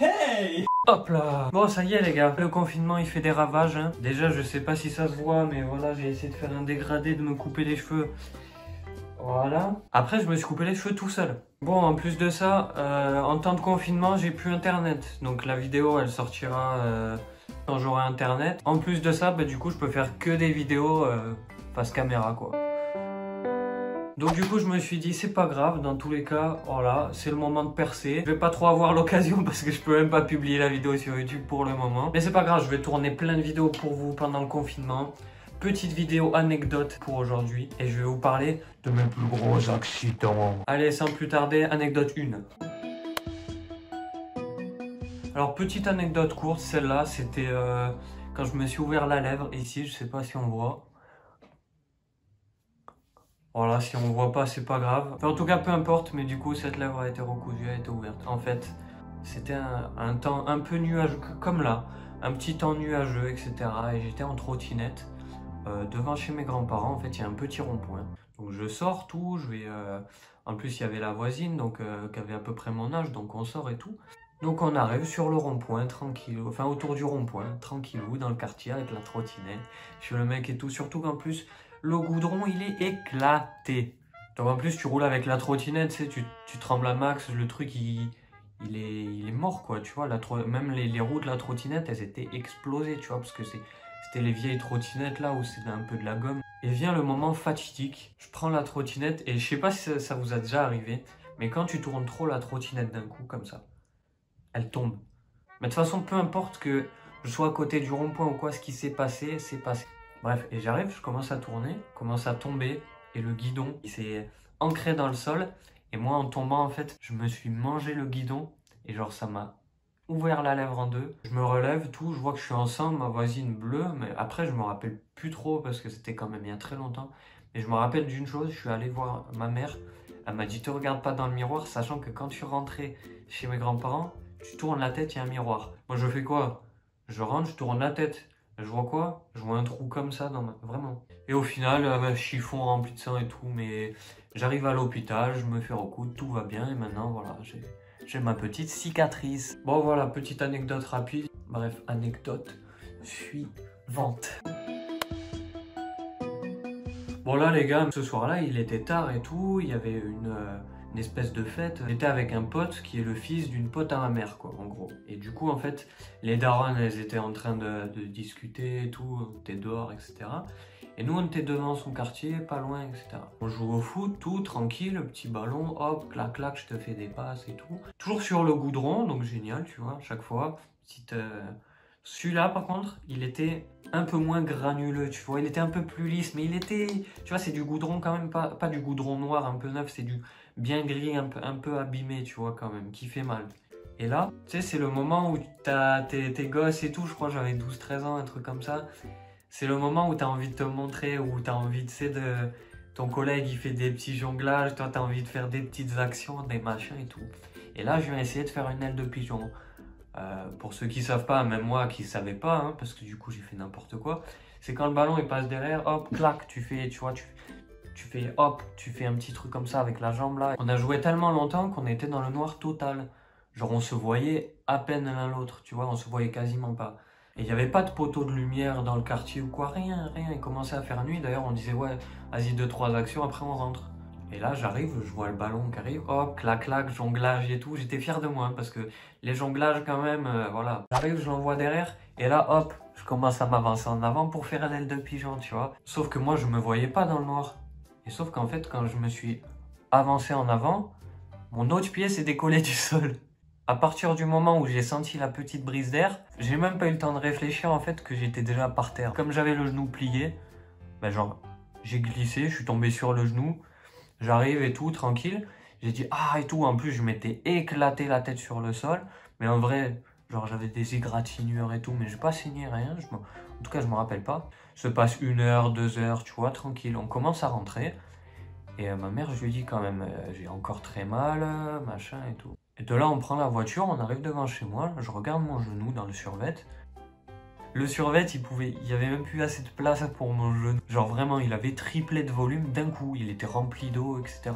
Hey! Hop là! Bon, ça y est les gars, le confinement il fait des ravages. Hein. Déjà, je sais pas si ça se voit, mais voilà, j'ai essayé de faire un dégradé, de me couper les cheveux. Voilà. Après, je me suis coupé les cheveux tout seul. Bon, en plus de ça, en temps de confinement, j'ai plus internet. Donc la vidéo, elle sortira quand j'aurai internet. En plus de ça, bah, du coup, je peux faire que des vidéos face caméra, quoi. Donc du coup, je me suis dit, c'est pas grave, dans tous les cas, voilà, c'est le moment de percer. Je vais pas trop avoir l'occasion parce que je peux même pas publier la vidéo sur YouTube pour le moment. Mais c'est pas grave, je vais tourner plein de vidéos pour vous pendant le confinement. Petite vidéo anecdote pour aujourd'hui et je vais vous parler de mes plus gros accidents. Allez, sans plus tarder, anecdote 1. Alors, petite anecdote courte, celle-là, c'était quand je me suis ouvert la lèvre ici, je sais pas si on voit. Voilà, si on voit pas, c'est pas grave. Enfin, en tout cas, peu importe, mais du coup, cette lèvre a été recousue, a été ouverte. En fait, c'était un temps un peu nuageux, comme là, un petit temps nuageux, etc. Et j'étais en trottinette. Devant chez mes grands-parents, en fait, il y a un petit rond-point. Donc je sors tout, je vais... En plus, il y avait la voisine, donc qui avait à peu près mon âge, donc on sort et tout. Donc on arrive sur le rond-point, tranquille, enfin autour du rond-point, tranquillou, dans le quartier avec la trottinette. Je suis le mec et tout, surtout qu'en plus, le goudron, il est éclaté. Donc en plus, tu roules avec la trottinette, tu sais, tu trembles à max, le truc, il est mort, quoi, tu vois. Même les roues de la trottinette, elles étaient explosées, tu vois, parce que c'était les vieilles trottinettes là où c'était un peu de la gomme. Et vient le moment fatidique. Je prends la trottinette et je sais pas si ça vous a déjà arrivé, mais quand tu tournes trop la trottinette d'un coup comme ça, elle tombe. Mais de toute façon, peu importe que je sois à côté du rond-point ou quoi, ce qui s'est passé, c'est passé. Bref, et j'arrive, je commence à tourner, commence à tomber et le guidon, il s'est ancré dans le sol. Et moi, en tombant, en fait, je me suis mangé le guidon et genre ça m'a ouvert la lèvre en deux. Je me relève, tout, je vois que je suis en sang, ma voisine bleue, mais après je me rappelle plus trop parce que c'était quand même il y a très longtemps. Mais je me rappelle d'une chose, je suis allé voir ma mère, elle m'a dit te regarde pas dans le miroir, sachant que quand tu rentrais chez mes grands-parents, tu tournes la tête, il y a un miroir. Moi je fais quoi? Je rentre, je tourne la tête. Je vois quoi? Je vois un trou comme ça dans ma... Vraiment. Et au final, chiffon rempli de sang et tout, mais j'arrive à l'hôpital, je me fais recoudre, tout va bien et maintenant voilà, j'ai ma petite cicatrice. Bon voilà, petite anecdote rapide. Bref, anecdote suivante. Bon là les gars, ce soir-là, il était tard et tout, il y avait une espèce de fête. J'étais avec un pote qui est le fils d'une pote à ma mère, quoi, en gros. Et du coup, en fait, les darons, elles étaient en train de discuter et tout, on était dehors, etc. Et nous, on était devant son quartier, pas loin, etc. On joue au foot, tout, tranquille, le petit ballon, hop, clac, clac, je te fais des passes et tout. Toujours sur le goudron, donc génial, tu vois, chaque fois. Petite... Celui-là, par contre, il était un peu moins granuleux, tu vois. Il était un peu plus lisse, mais il était... Tu vois, c'est du goudron quand même, pas du goudron noir un peu neuf, c'est du bien gris, un peu abîmé, tu vois, quand même, qui fait mal. Et là, tu sais, c'est le moment où t'as tes gosses et tout, je crois que j'avais 12-13 ans, un truc comme ça. C'est le moment où t'as envie de te montrer, où t'as envie, tu sais, de... Ton collègue, il fait des petits jonglages, toi, t'as envie de faire des petites actions, des machins et tout. Et là, je viens essayer de faire une aile de pigeon. Pour ceux qui savent pas, même moi qui savais pas, hein, parce que du coup j'ai fait n'importe quoi, c'est quand le ballon il passe derrière, hop, clac, tu fais, tu vois, tu fais hop, tu fais un petit truc comme ça avec la jambe là. On a joué tellement longtemps qu'on était dans le noir total. Genre on se voyait à peine l'un l'autre, tu vois, on se voyait quasiment pas. Et il n'y avait pas de poteau de lumière dans le quartier ou quoi, rien. Il commençait à faire nuit, d'ailleurs on disait ouais, vas-y 2-3 actions, après on rentre. Et là, j'arrive, je vois le ballon qui arrive, hop, clac, clac, jonglage et tout. J'étais fier de moi, hein, parce que les jonglages, quand même, voilà. J'arrive, je l'envoie derrière, et là, hop, je commence à m'avancer en avant pour faire une aile de pigeon, tu vois. Sauf que moi, je me voyais pas dans le noir. Et sauf qu'en fait, quand je me suis avancé en avant, mon autre pied s'est décollé du sol. À partir du moment où j'ai senti la petite brise d'air, j'ai même pas eu le temps de réfléchir, en fait, que j'étais déjà par terre. Comme j'avais le genou plié, ben genre, j'ai glissé, je suis tombé sur le genou. J'arrive et tout, tranquille. J'ai dit, ah et tout. En plus, je m'étais éclaté la tête sur le sol. Mais en vrai, genre, j'avais des égratignures et tout. Mais j'ai pas saigné, rien. En tout cas, je me rappelle pas. Se passe 1 heure, 2 heures, tu vois, tranquille. On commence à rentrer. Et ma mère, je lui dis quand même, j'ai encore très mal, machin et tout. Et de là, on prend la voiture, on arrive devant chez moi. Je regarde mon genou dans le survêt. Le survêt, il y avait même plus assez de place pour mon genou. Genre vraiment, il avait triplé de volume d'un coup. Il était rempli d'eau, etc.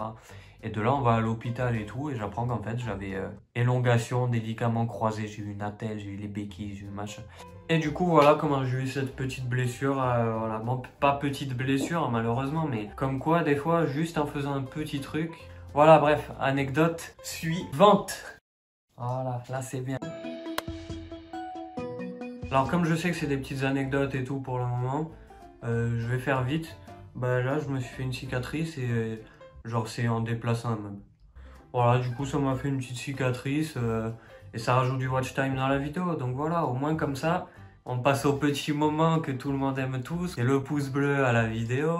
Et de là, on va à l'hôpital et tout, et j'apprends qu'en fait, j'avais élongation des ligaments croisés, j'ai eu une attelle, j'ai eu les béquilles, j'ai eu machin. Et du coup, voilà comment j'ai eu cette petite blessure. Voilà, bon, pas petite blessure, malheureusement, mais comme quoi, des fois, juste en faisant un petit truc. Voilà, bref, anecdote suivante. Voilà, là, c'est bien. Alors, comme je sais que c'est des petites anecdotes et tout pour le moment, je vais faire vite. Bah là, je me suis fait une cicatrice et genre, c'est en déplaçant un meuble. Voilà, du coup, ça m'a fait une petite cicatrice et ça rajoute du watch time dans la vidéo. Donc voilà, au moins comme ça, on passe au petit moment que tout le monde aime tous. Et le pouce bleu à la vidéo,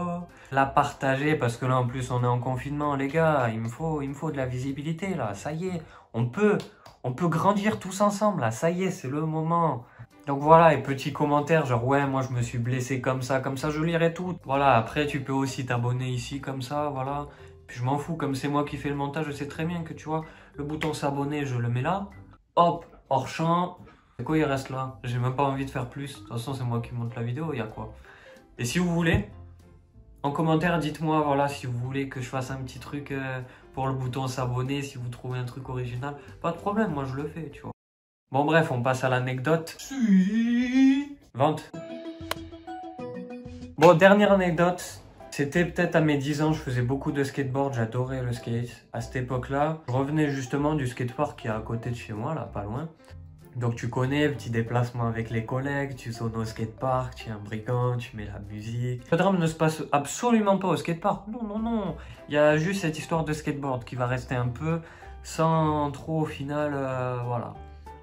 la partager parce que là, en plus, on est en confinement, les gars. Il me faut de la visibilité là. Ça y est, on peut grandir tous ensemble là. Ça y est, c'est le moment. Donc voilà, et petit commentaire, genre ouais, moi je me suis blessé comme ça, je lirai tout. Voilà, après tu peux aussi t'abonner ici comme ça, voilà. Puis je m'en fous, comme c'est moi qui fais le montage, je sais très bien que tu vois, le bouton s'abonner, je le mets là. Hop, hors champ. Et quoi, il reste là? J'ai même pas envie de faire plus. De toute façon, c'est moi qui monte la vidéo, il y a quoi. Et si vous voulez, en commentaire, dites-moi, voilà, si vous voulez que je fasse un petit truc pour le bouton s'abonner, si vous trouvez un truc original, pas de problème, moi je le fais, tu vois. Bon bref, on passe à l'anecdote suivante. Bon, dernière anecdote. C'était peut-être à mes 10 ans, je faisais beaucoup de skateboard, j'adorais le skate. À cette époque-là, je revenais justement du skatepark qui est à côté de chez moi, là, pas loin. Donc tu connais, petit déplacement avec les collègues, tu sautes au skatepark, tu es un brigand, tu mets la musique. Le drame ne se passe absolument pas au skatepark, non, non, non. Il y a juste cette histoire de skateboard qui va rester un peu sans trop au final, voilà.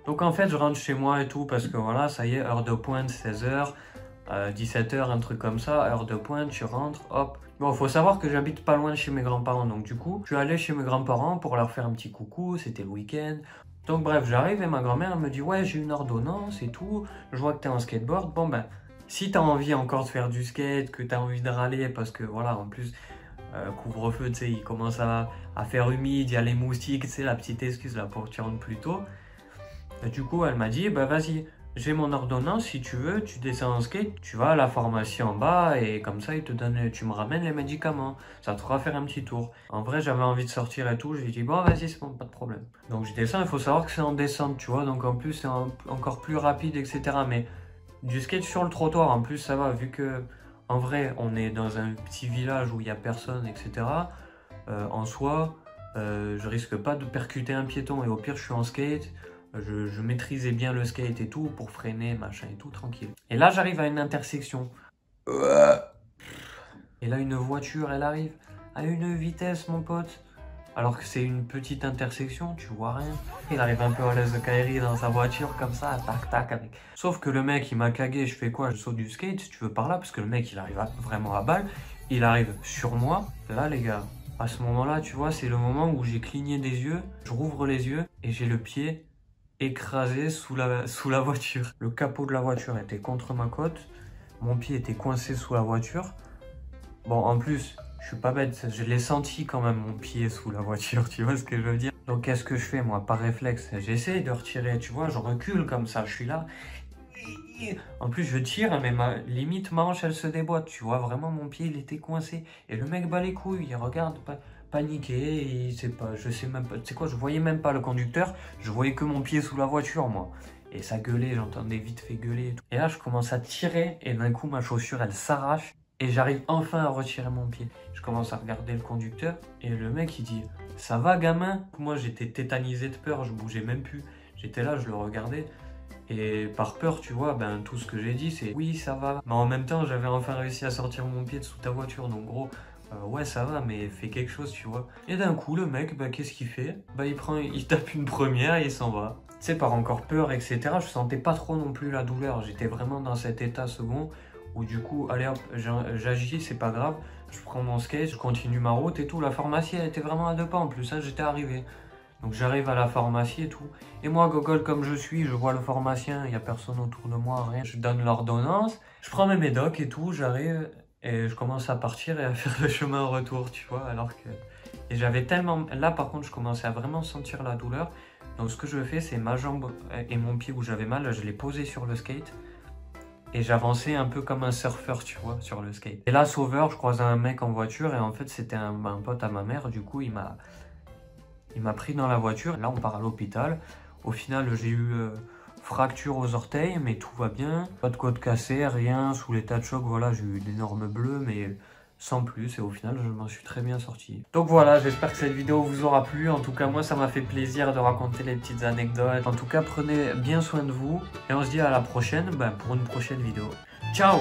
Donc en fait, je rentre chez moi et tout parce que voilà, ça y est, heure de pointe, 16h, 17h, un truc comme ça, heure de pointe, tu rentres, hop. Bon, faut savoir que j'habite pas loin de chez mes grands-parents, donc du coup, je suis allé chez mes grands-parents pour leur faire un petit coucou, c'était le week-end. Donc bref, j'arrive et ma grand-mère me dit, ouais, j'ai une ordonnance et tout, je vois que t'es en skateboard, bon ben, si t'as envie encore de faire du skate, que t'as envie de râler, parce que voilà, en plus, couvre-feu, tu sais, il commence à faire humide, il y a les moustiques, tu sais, la petite excuse là pour que tu rentres plus tôt. Et du coup, elle m'a dit, bah vas-y, j'ai mon ordonnance, si tu veux, tu descends en skate, tu vas à la pharmacie en bas et comme ça, tu me ramènes les médicaments. Ça te fera faire un petit tour. En vrai, j'avais envie de sortir et tout, j'ai dit, bon, vas-y, c'est bon, pas de problème. Donc je descends, il faut savoir que c'est en descente, tu vois, donc en plus, c'est encore plus rapide, etc. Mais du skate sur le trottoir, en plus, ça va, vu que, en vrai, on est dans un petit village où il n'y a personne, etc. En soi, je risque pas de percuter un piéton et au pire, je suis en skate. Je maîtrisais bien le skate et tout pour freiner, machin et tout, tranquille. Et là, j'arrive à une intersection. Et là, une voiture, elle arrive à une vitesse, mon pote. Alors que c'est une petite intersection, tu vois rien. Il arrive un peu à l'aise de Kairi dans sa voiture, comme ça, tac, tac, avec. Sauf que le mec, il m'a cagué, je fais quoi? Je saute du skate, si tu veux, par là, parce que le mec, il arrive vraiment à balle. Il arrive sur moi. Là, les gars, à ce moment-là, tu vois, c'est le moment où j'ai cligné des yeux. Je rouvre les yeux et j'ai le pied écrasé sous la voiture. Le capot de la voiture était contre ma côte. Mon pied était coincé sous la voiture. Bon, en plus, je suis pas bête. Je l'ai senti quand même, mon pied sous la voiture. Tu vois ce que je veux dire? Donc, qu'est-ce que je fais, moi, par réflexe? J'essaie de retirer, tu vois, je recule comme ça. Je suis là. En plus, je tire, mais limite, ma hanche, elle se déboîte. Tu vois, vraiment, mon pied, il était coincé. Et le mec bat les couilles. Il regarde, paniqué. Il sait pas, je sais même pas. Tu sais quoi, je voyais même pas le conducteur. Je voyais que mon pied sous la voiture, moi. Et ça gueulait, j'entendais vite fait gueuler et tout. Et là, je commence à tirer. Et d'un coup, ma chaussure, elle s'arrache. Et j'arrive enfin à retirer mon pied. Je commence à regarder le conducteur. Et le mec, il dit, ça va, gamin? Moi, j'étais tétanisé de peur. Je bougeais même plus. J'étais là, je le regardais. Et par peur, tu vois, ben, tout ce que j'ai dit, c'est oui, ça va. Mais en même temps, j'avais enfin réussi à sortir mon pied de sous ta voiture. Donc, gros, ouais, ça va, mais fais quelque chose, tu vois. Et d'un coup, le mec, bah, qu'est-ce qu'il fait? Bah, il tape une première et il s'en va. Tu sais, par encore peur, etc., je sentais pas trop non plus la douleur. J'étais vraiment dans cet état second où, du coup, allez hop, j'agis, c'est pas grave. Je prends mon skate, je continue ma route et tout. La pharmacie, elle était vraiment à 2 pas en plus, hein, j'étais arrivé. Donc j'arrive à la pharmacie et tout. Et moi, gogol comme je suis, je vois le pharmacien, il n'y a personne autour de moi, rien. Je donne l'ordonnance, je prends mes médocs et tout, j'arrive et je commence à partir et à faire le chemin en retour, tu vois. Alors que... Et j'avais tellement... Là, par contre, je commençais à vraiment sentir la douleur. Donc ce que je fais, c'est ma jambe et mon pied où j'avais mal, je l'ai posé sur le skate. et j'avançais un peu comme un surfeur, tu vois, sur le skate. Et là, sauveur, je croisais un mec en voiture et en fait, c'était un pote à ma mère. Du coup, il m'a pris dans la voiture. Là, on part à l'hôpital. Au final, j'ai eu fracture aux orteils, mais tout va bien. Pas de côte cassée, rien. Sous l'état de choc, voilà, j'ai eu d'énormes bleus, mais sans plus. Et au final, je m'en suis très bien sorti. Donc voilà, j'espère que cette vidéo vous aura plu. En tout cas, moi, ça m'a fait plaisir de raconter les petites anecdotes. En tout cas, prenez bien soin de vous. Et on se dit à la prochaine pour une prochaine vidéo. Ciao!